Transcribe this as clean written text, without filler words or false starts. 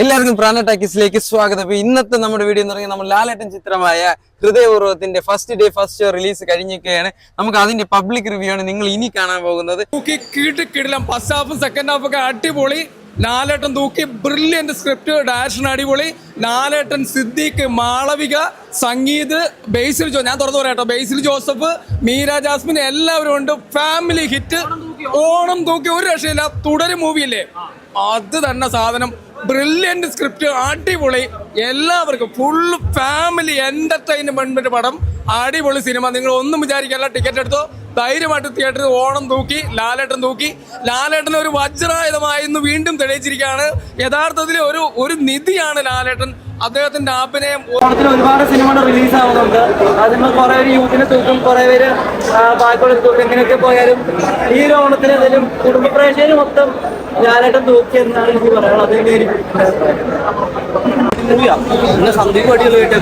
എല്ലാവർക്കും പ്രാണ ടാക്കീസിലേക്ക് സ്വാഗതം. ഇന്നത്തെ നമ്മുടെ വീഡിയോ എന്ന് പറഞ്ഞാൽ നമ്മൾ ലാലേട്ടൻ ചിത്രമായ ഹൃദയപൂർവ്വത്തിന്റെ first day first show release കഴിഞ്ഞിരിക്കുകയാണ്. നമുക്ക് അതിന്റെ പബ്ലിക് റിവ്യൂ ആണ് നിങ്ങൾ ഇനി കാണാൻ പോകുന്നത്. കിടിലം ഫസ്റ്റ് ഹാഫും സെക്കൻഡ് ഹാഫ് ഒക്കെ അടിപൊളി. ലാലേട്ടൻ തൂക്കി, ബ്രില്യന്റ് സ്ക്രിപ്റ്റ്, ഡയറക്ഷൻ അടിപൊളി. ലാലേട്ടൻ, സിദ്ദീഖ്, മാളവിക, സംഗീത്, ബേസിൽ ഞാൻ തുറന്നു പറയാട്ടോ, ബേസിൽ ജോസഫ്, മീര ജാസ്മിൻ എല്ലാവരും ഉണ്ട്. Family hit. ഓണം തൂക്കി, ഒരു രക്ഷയില്ല. തുടരും മൂവിയില്ലേ, അത് തന്നെ സാധനം. ബ്രില്യന്റ് സ്ക്രിപ്റ്റ്, അടിപൊളി. എല്ലാവർക്കും ഫുൾ ഫാമിലി എന്റർടൈൻമെന്റ് പടം, അടിപൊളി സിനിമ. നിങ്ങൾ ഒന്നും വിചാരിക്കാനുള്ള, ടിക്കറ്റ് എടുത്തോ, ധൈര്യമായിട്ട് തിയേറ്ററിൽ ഓണം തൂക്കി. ലാലേട്ടൻ തൂക്കി. ലാലേട്ടൻ ഒരു വജ്രായുധമായിരുന്നു വീണ്ടും തെളിയിച്ചിരിക്കുകയാണ്. യഥാർത്ഥത്തിൽ ഒരു നിധിയാണ് ലാലേട്ടൻ. അദ്ദേഹത്തിന്റെ അഭിനയം. ഓണത്തിന് ഒരുപാട് സിനിമകൾ റിലീസ് ആവുന്നുണ്ട്. അതിന് കുറെ പേര് യൂത്തിനെ തൂക്കും, കുറെ പേര് ബാക്കിയുള്ള തൂക്കും. എങ്ങനെയൊക്കെ പോയാലും ഈ ഒരു ഓണത്തിന് എന്തെങ്കിലും കുടുംബ പ്രേക്ഷകര് മൊത്തം ലാലേട്ടൻ തൂക്കി എന്നാണ് എനിക്ക് പറയാനുള്ളത്. അതിന്റെ സന്ദീപ് അടികളായിട്ട്